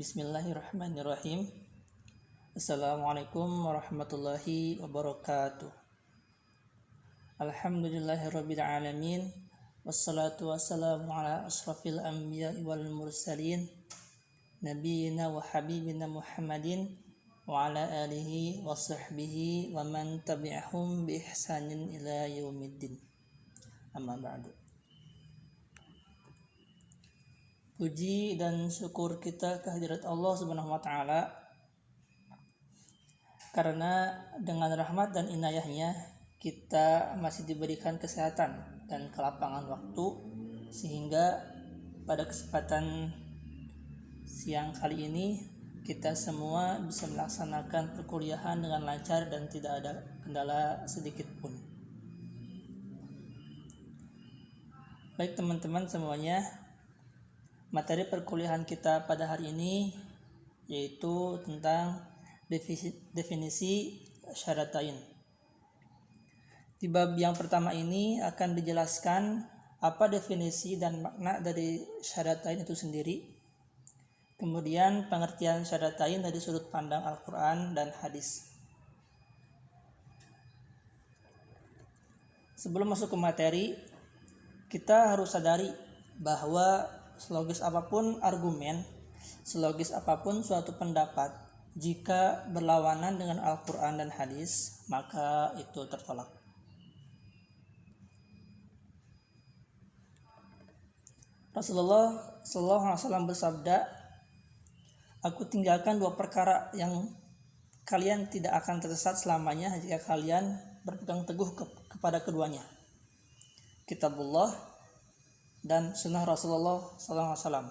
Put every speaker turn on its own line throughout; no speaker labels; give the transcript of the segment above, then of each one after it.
Bismillahirrahmanirrahim. Assalamualaikum warahmatullahi wabarakatuh. Alhamdulillahirabbil alamin. Wassalatu wassalamu ala asrafil anbiya'i wal mursalin nabiyina wa habibina Muhammadin wa ala alihi wa sahbihi wa man tabi'ahum bi ihsanin ila yaumiddin. Amma ba'du. Puji dan syukur kita kehadirat Allah Subhanahu wa taala karena dengan rahmat dan inayahnya kita masih diberikan kesehatan dan kelapangan waktu sehingga pada kesempatan siang kali ini kita semua bisa melaksanakan perkuliahan dengan lancar dan tidak ada kendala sedikit pun. Baik teman-teman semuanya, materi perkuliahan kita pada hari ini yaitu tentang definisi syahadatain. Di bab yang pertama ini akan dijelaskan apa definisi dan makna dari syahadatain itu sendiri. Kemudian pengertian syahadatain dari sudut pandang Al-Quran dan hadis. Sebelum masuk ke materi, kita harus sadari bahwa selogis apapun argumen, selogis apapun suatu pendapat, jika berlawanan dengan Al-Quran dan hadis, maka itu tertolak. Rasulullah SAW bersabda, "Aku tinggalkan dua perkara yang kalian tidak akan tersesat selamanya jika kalian berpegang teguh kepada keduanya. Kitabullah dan sunnah Rasulullah SAW.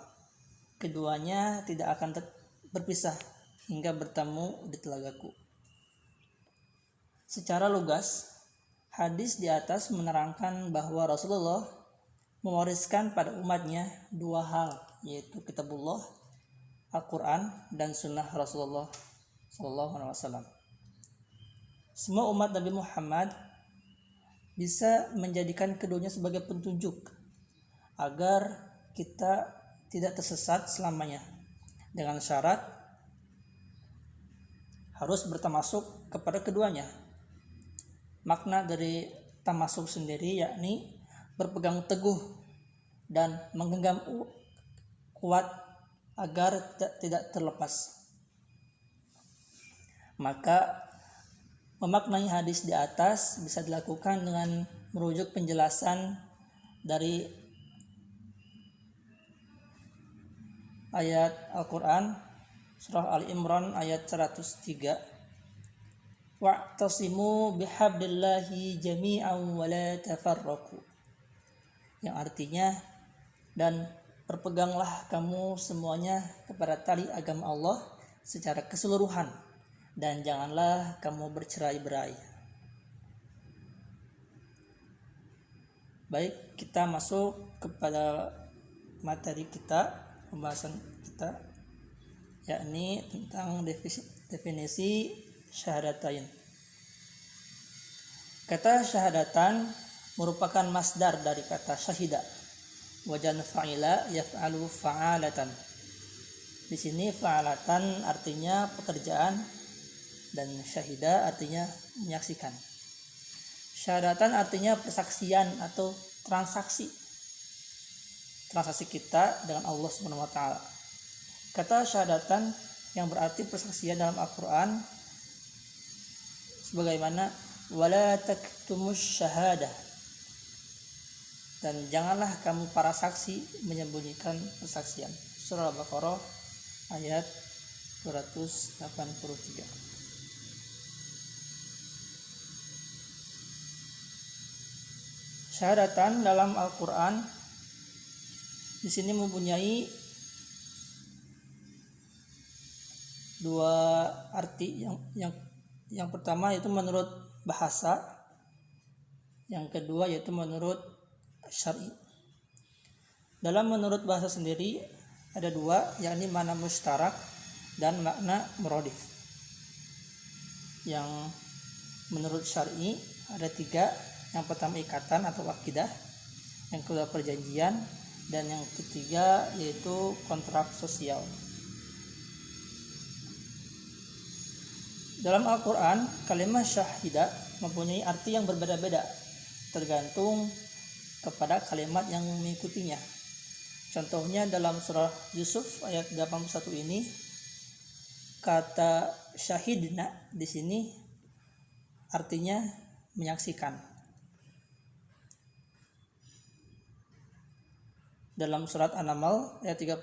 Keduanya tidak akan berpisah hingga bertemu di telagaku." Secara lugas, hadis di atas menerangkan bahwa Rasulullah mewariskan pada umatnya dua hal, yaitu kitabullah, Al-Quran, dan sunnah Rasulullah SAW. Semua umat Nabi Muhammad bisa menjadikan keduanya sebagai petunjuk agar kita tidak tersesat selamanya, dengan syarat harus bertamasuk kepada keduanya. Makna dari tamasuk sendiri yakni berpegang teguh dan menggenggam kuat agar tidak terlepas. Maka memaknai hadis di atas bisa dilakukan dengan merujuk penjelasan dari ayat Al-Quran surah Al-Imran ayat 103, "Wa'tasimu bihablillahi jami'an wa la tafarraqu", yang artinya, dan berpeganglah kamu semuanya kepada tali agama Allah secara keseluruhan dan janganlah kamu bercerai-berai. Baik, kita masuk kepada materi kita, pembahasan kita, yakni tentang definisi syahadatain. Kata syahadatan merupakan masdar dari kata syahida, wajan fa'ila yaf'alu fa'alatan. Di sini fa'alatan artinya pekerjaan dan syahida artinya menyaksikan. Syahadatan artinya persaksian atau transaksi kita dengan Allah Subhanahu wa taala. Kata syahadatan yang berarti persaksian dalam Al-Quran sebagaimana wala taktumus syahadah, dan janganlah kamu para saksi menyembunyikan persaksian. Surah Al-Baqarah ayat 283. Syahadatan dalam Al-Quran di sini mempunyai dua arti. Yang pertama yaitu menurut bahasa, yang kedua yaitu menurut syar'i. Dalam menurut bahasa sendiri ada dua, yakni makna mustarak dan makna muradif. Yang menurut syar'i ada tiga. Yang pertama ikatan atau akidah, yang kedua perjanjian, dan yang ketiga yaitu kontrak sosial. Dalam Al-Quran, kalimat syahida mempunyai arti yang berbeda-beda tergantung kepada kalimat yang mengikutinya. Contohnya dalam surah Yusuf ayat 81 ini, kata syahidna di sini artinya menyaksikan. Dalam surat An-Naml ayat 32,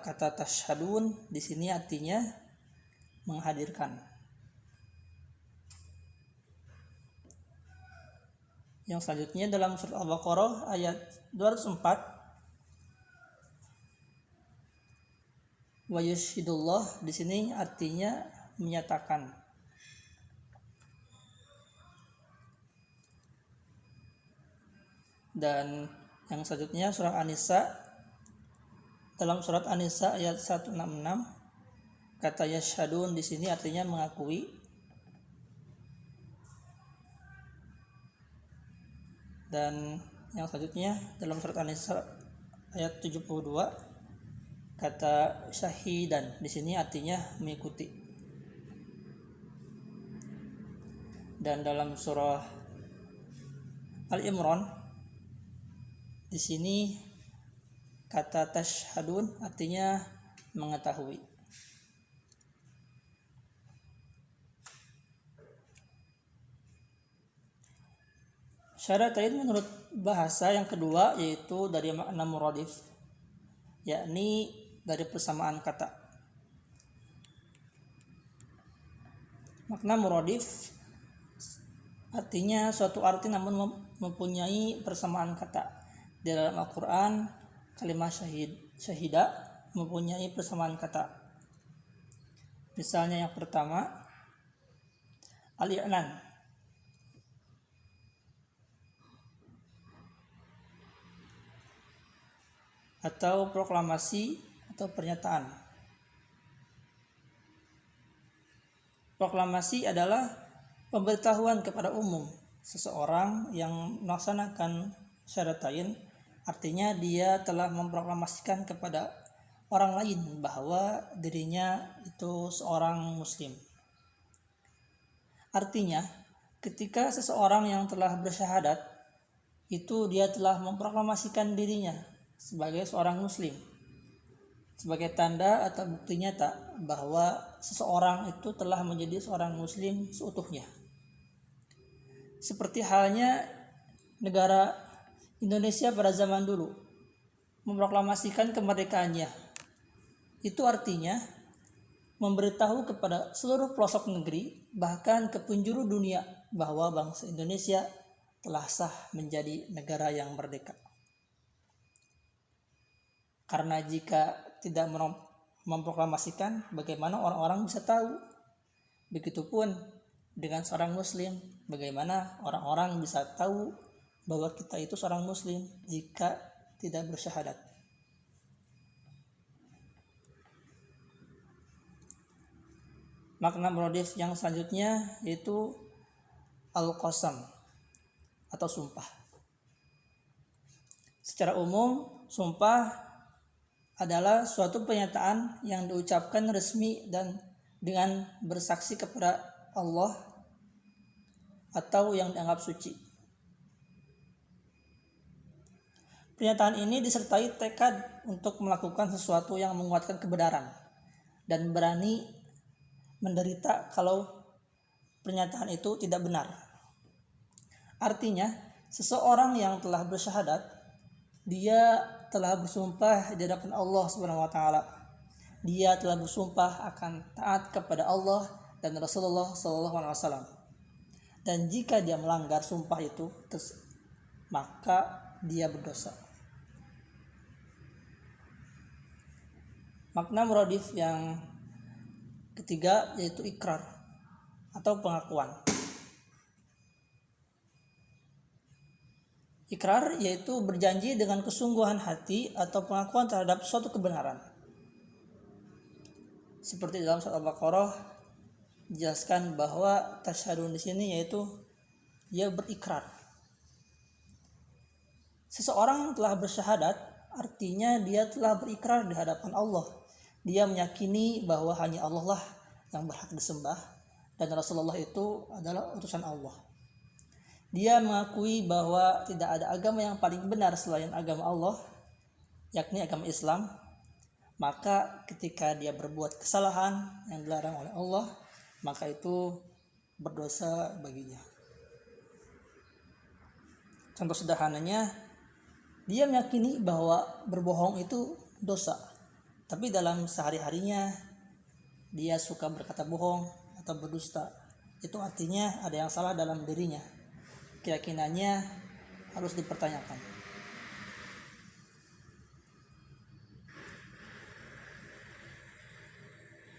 kata tashhadun di sini artinya menghadirkan. Yang selanjutnya dalam surat Al-Baqarah ayat 204, wa yushhidullah di sini artinya menyatakan. Dan yang selanjutnya surah An-Nisa, dalam surat An-Nisa ayat 166, kata yashhadun di sini artinya mengakui. Dan yang selanjutnya dalam surat An-Nisa ayat 72, kata syahidan di sini artinya mengikuti. Dan dalam surah Al-Imran di sini kata tashhadun artinya mengetahui. Syaratain menurut bahasa yang kedua yaitu dari makna muradif, yakni dari persamaan kata. Makna muradif artinya suatu arti namun mempunyai persamaan kata. Di dalam Al-Quran, kalimat syahida mempunyai persamaan kata. Misalnya yang pertama, al-i'lan, atau proklamasi atau pernyataan. Proklamasi adalah pemberitahuan kepada umum seseorang yang melaksanakan syaratain, artinya dia telah memproklamasikan kepada orang lain bahwa dirinya itu seorang muslim. Artinya, ketika seseorang yang telah bersyahadat itu dia telah memproklamasikan dirinya sebagai seorang muslim, sebagai tanda atau bukti nyata bahwa seseorang itu telah menjadi seorang muslim seutuhnya. Seperti halnya negara Indonesia pada zaman dulu memproklamasikan kemerdekaannya. Itu artinya memberitahu kepada seluruh pelosok negeri, bahkan ke penjuru dunia, bahwa bangsa Indonesia telah sah menjadi negara yang merdeka. Karena jika tidak memproklamasikan, bagaimana orang-orang bisa tahu? Begitupun dengan seorang muslim, bagaimana orang-orang bisa tahu bahwa kita itu seorang muslim jika tidak bersyahadat? Makna muradif yang selanjutnya yaitu al-qasam atau sumpah. Secara umum, sumpah adalah suatu pernyataan yang diucapkan resmi dan dengan bersaksi kepada Allah atau yang dianggap suci. Pernyataan ini disertai tekad untuk melakukan sesuatu yang menguatkan kebenaran dan berani menderita kalau pernyataan itu tidak benar. Artinya, seseorang yang telah bersyahadat, dia telah bersumpah di hadapan Allah Subhanahu wa taala. Dia telah bersumpah akan taat kepada Allah dan Rasulullah sallallahu alaihi wasallam. Dan jika dia melanggar sumpah itu, maka dia berdosa. Makna muradif yang ketiga yaitu ikrar atau pengakuan. Ikrar yaitu berjanji dengan kesungguhan hati atau pengakuan terhadap suatu kebenaran. Seperti dalam surat Al-Baqarah dijelaskan bahwa tasyahadun di sini yaitu dia berikrar. Seseorang yang telah bersyahadat artinya dia telah berikrar di hadapan Allah. Dia meyakini bahwa hanya Allah lah yang berhak disembah dan Rasulullah itu adalah utusan Allah. Dia mengakui bahwa tidak ada agama yang paling benar selain agama Allah, yakni agama Islam. Maka ketika dia berbuat kesalahan yang dilarang oleh Allah, maka itu berdosa baginya. Contoh sederhananya, dia meyakini bahwa berbohong itu dosa, tapi dalam sehari-harinya dia suka berkata bohong atau berdusta. Itu artinya ada yang salah dalam dirinya. Keyakinannya harus dipertanyakan.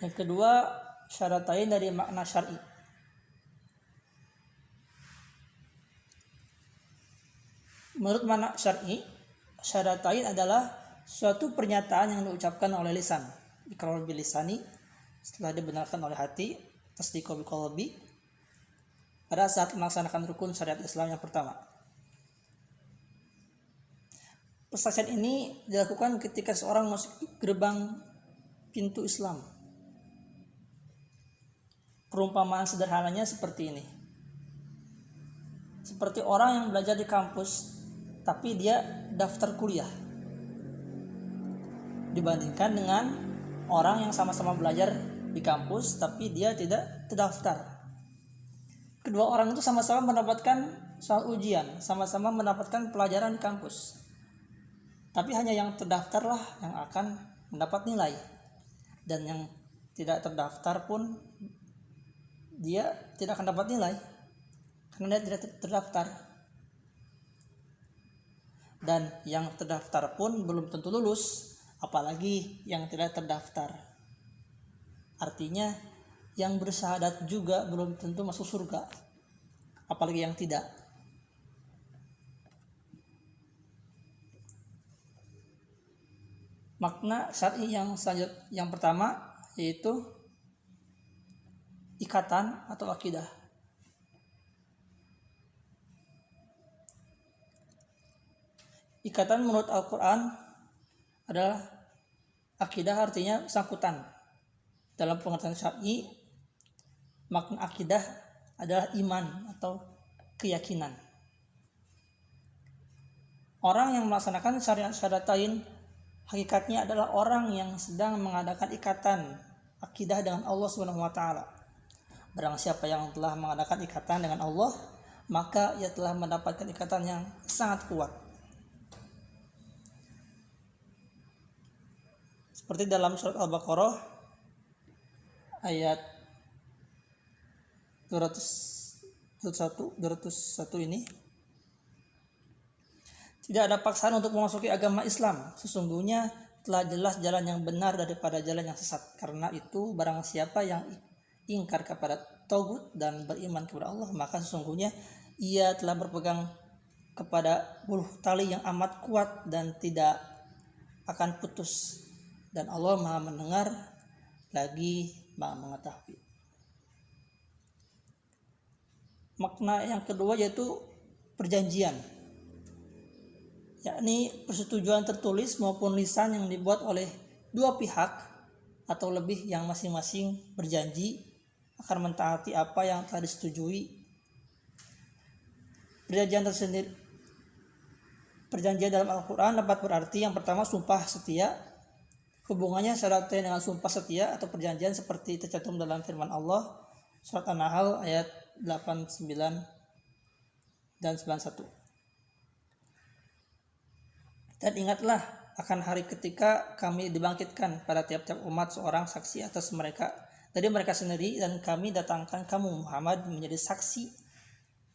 Yang kedua, syaratain dari makna syar'i. Menurut makna syar'i, syaratain adalah suatu pernyataan yang diucapkan oleh lisan, iqrar bil lisani, setelah dibenarkan oleh hati, tasdiqu bil qalbi, pada saat melaksanakan rukun syariat Islam yang pertama. Persaksian ini dilakukan ketika seorang masuk gerbang pintu Islam. Perumpamaan sederhananya seperti ini. Seperti orang yang belajar di kampus, tapi dia daftar kuliah. Dibandingkan dengan orang yang sama-sama belajar di kampus, tapi dia tidak terdaftar. Kedua orang itu sama-sama mendapatkan soal ujian, sama-sama mendapatkan pelajaran di kampus. Tapi hanya yang terdaftarlah yang akan mendapat nilai. Dan yang tidak terdaftar pun dia tidak akan dapat nilai karena dia tidak terdaftar. Dan yang terdaftar pun belum tentu lulus, apalagi yang tidak terdaftar. Artinya yang bersyahadat juga belum tentu masuk surga, apalagi yang tidak. Makna syar'i yang pertama yaitu ikatan atau akidah. Ikatan menurut Al-Quran adalah akidah, artinya sangkutan. Dalam pengertian syar'i, makna akidah adalah iman atau keyakinan. Orang yang melaksanakan syariat syaratain hakikatnya adalah orang yang sedang mengadakan ikatan akidah dengan Allah Subhanahu wa taala. Barang siapa yang telah mengadakan ikatan dengan Allah, maka ia telah mendapatkan ikatan yang sangat kuat. Seperti dalam surat Al-Baqarah ayat 201 ini, tidak ada paksaan untuk memasuki agama Islam. Sesungguhnya telah jelas jalan yang benar daripada jalan yang sesat. Karena itu barang siapa yang ingkar kepada tagut dan beriman kepada Allah, maka sesungguhnya ia telah berpegang kepada buluh tali yang amat kuat dan tidak akan putus. Dan Allah Maha mendengar lagi Maha mengetahui. Makna yang kedua yaitu perjanjian, yakni persetujuan tertulis maupun lisan yang dibuat oleh dua pihak atau lebih yang masing-masing berjanji akan mentaati apa yang telah disetujui. Perjanjian dalam Al-Quran dapat berarti yang pertama sumpah setia. Hubungannya syaratain dengan sumpah setia atau perjanjian seperti tercantum dalam firman Allah surat An-Nahl ayat 89 dan 91. Dan ingatlah akan hari ketika kami dibangkitkan pada tiap-tiap umat seorang saksi atas mereka dari mereka sendiri, dan kami datangkan kamu Muhammad menjadi saksi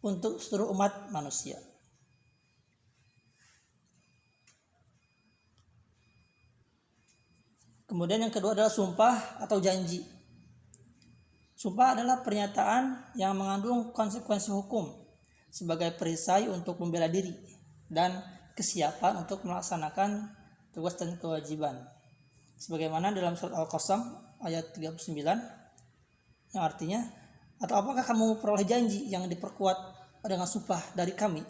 untuk seluruh umat manusia. Kemudian yang kedua adalah sumpah atau janji. Sumpah adalah pernyataan yang mengandung konsekuensi hukum sebagai perisai untuk membela diri dan kesiapan untuk melaksanakan tugas dan kewajiban. Sebagaimana dalam surat Al-Qasam ayat 39 yang artinya, atau apakah kamu peroleh janji yang diperkuat dengan sumpah dari kami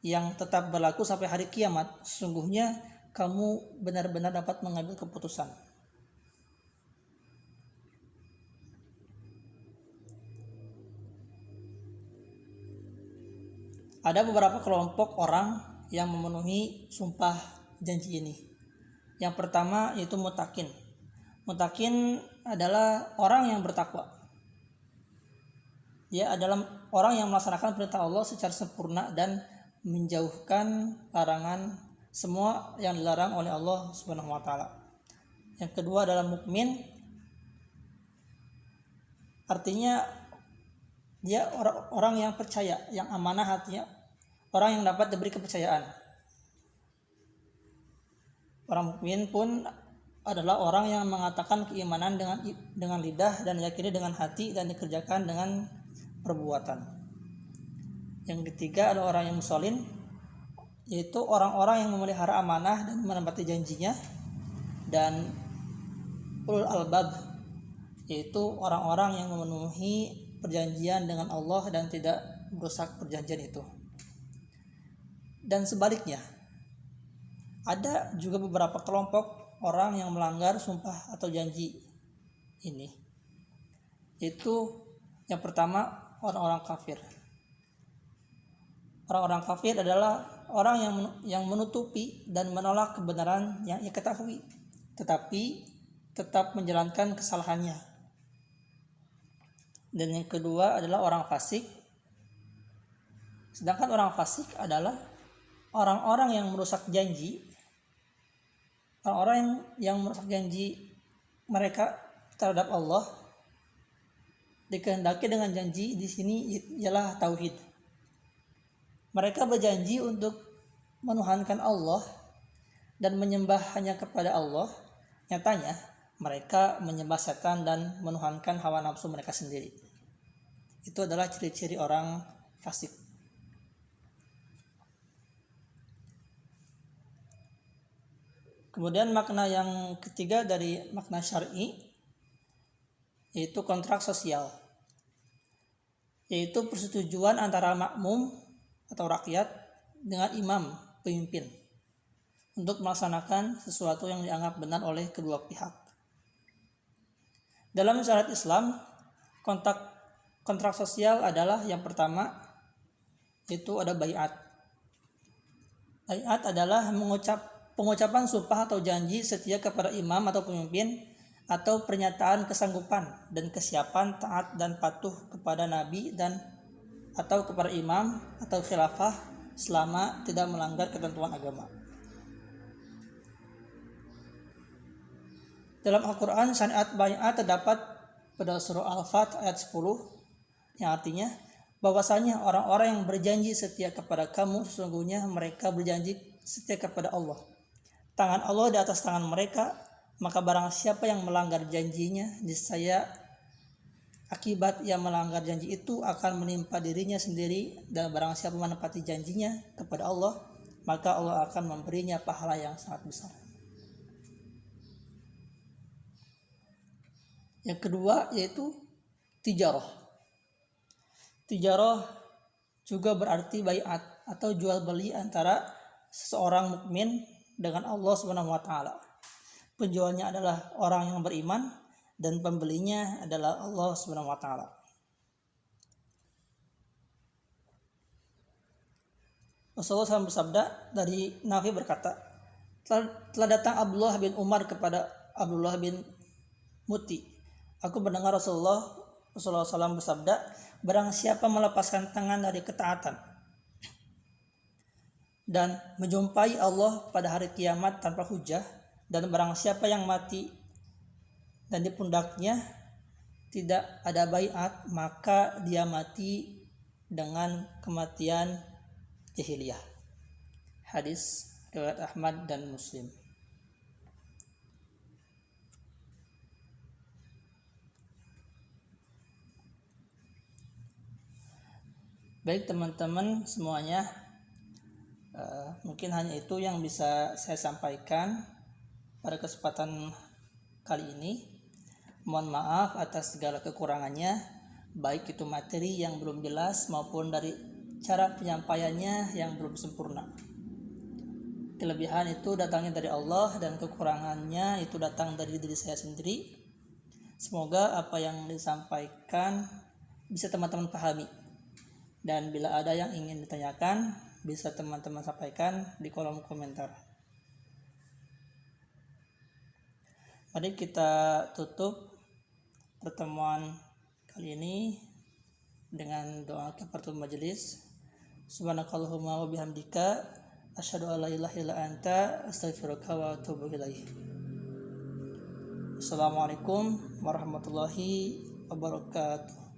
yang tetap berlaku sampai hari kiamat? Sesungguhnya kamu benar-benar dapat mengambil keputusan. Ada beberapa kelompok orang yang memenuhi sumpah janji ini. Yang pertama yaitu mutakin. Mutakin adalah orang yang bertakwa. Dia adalah orang yang melaksanakan perintah Allah secara sempurna dan menjauhkan larangan semua yang dilarang oleh Allah Subhanahu wa taala. Yang kedua adalah mukmin. Artinya dia orang yang percaya, yang amanah hatinya, orang yang dapat diberi kepercayaan. Orang mukmin pun adalah orang yang mengatakan keimanan dengan lidah dan yakini dengan hati dan dikerjakan dengan perbuatan. Yang ketiga adalah orang yang musolin, yaitu orang-orang yang memelihara amanah dan menepati janjinya. Dan ulul albab, yaitu orang-orang yang memenuhi perjanjian dengan Allah dan tidak merusak perjanjian itu. Dan sebaliknya, ada juga beberapa kelompok orang yang melanggar sumpah atau janji ini. Itu yang pertama, orang-orang kafir. Orang-orang kafir adalah orang yang menutupi dan menolak kebenaran yang ia ketahui, tetapi tetap menjalankan kesalahannya. Dan yang kedua adalah orang fasik. Sedangkan orang fasik adalah orang-orang yang merusak janji. Orang-orang yang merusak janji mereka terhadap Allah. Dikehendaki dengan janji di sini ialah tauhid. Mereka berjanji untuk menuhankan Allah dan menyembah hanya kepada Allah. Nyatanya mereka menyembah setan dan menuhankan hawa nafsu mereka sendiri. Itu adalah ciri-ciri orang fasik. Kemudian makna yang ketiga dari makna syar'i yaitu kontrak sosial, yaitu persetujuan antara makmum atau rakyat dengan imam pemimpin untuk melaksanakan sesuatu yang dianggap benar oleh kedua pihak. Dalam syariat Islam, kontrak sosial adalah yang pertama, itu ada baiat. Baiat adalah pengucapan sumpah atau janji setia kepada imam atau pemimpin, atau pernyataan kesanggupan dan kesiapan taat dan patuh kepada nabi dan atau kepada imam atau khilafah selama tidak melanggar ketentuan agama. Dalam Al-Quran, syariat baiat terdapat pada surah Al-Fat ayat 10 yang artinya bahwasanya orang-orang yang berjanji setia kepada kamu sesungguhnya mereka berjanji setia kepada Allah. Tangan Allah di atas tangan mereka, maka barang siapa yang melanggar janjinya, niscaya akibat yang melanggar janji itu akan menimpa dirinya sendiri, dan barang siapa menepati janjinya kepada Allah, maka Allah akan memberinya pahala yang sangat besar. Yang kedua yaitu tijarah. Tijarah juga berarti baiat atau jual beli antara seseorang mukmin dengan Allah Subhanahu wa taala. Penjualnya adalah orang yang beriman dan pembelinya adalah Allah Subhanahu wa taala. Rasulullah SAW bersabda, dari Nafi berkata, telah datang Abdullah bin Umar kepada Abdullah bin Muti. Aku mendengar Rasulullah SAW bersabda, barang siapa melepaskan tangan dari ketaatan dan menjumpai Allah pada hari kiamat tanpa hujah, dan barang siapa yang mati dan di pundaknya tidak ada baiat, maka dia mati dengan kematian jahiliyah. Hadis riwayat Ahmad dan Muslim. Baik teman-teman semuanya, mungkin hanya itu yang bisa saya sampaikan pada kesempatan kali ini. Mohon maaf atas segala kekurangannya, baik itu materi yang belum jelas maupun dari cara penyampaiannya yang belum sempurna. Kelebihan itu datangnya dari Allah dan kekurangannya itu datang dari diri saya sendiri. Semoga apa yang disampaikan bisa teman-teman pahami Dan bila ada yang ingin ditanyakan, bisa teman-teman sampaikan di kolom komentar. Mari kita tutup pertemuan kali ini dengan doa kafaratul majelis. Subhanakallahumma wa bihamdika asyhadu an la ilaha illa anta astaghfiruka wa atubu ilaik. Assalamualaikum warahmatullahi wabarakatuh.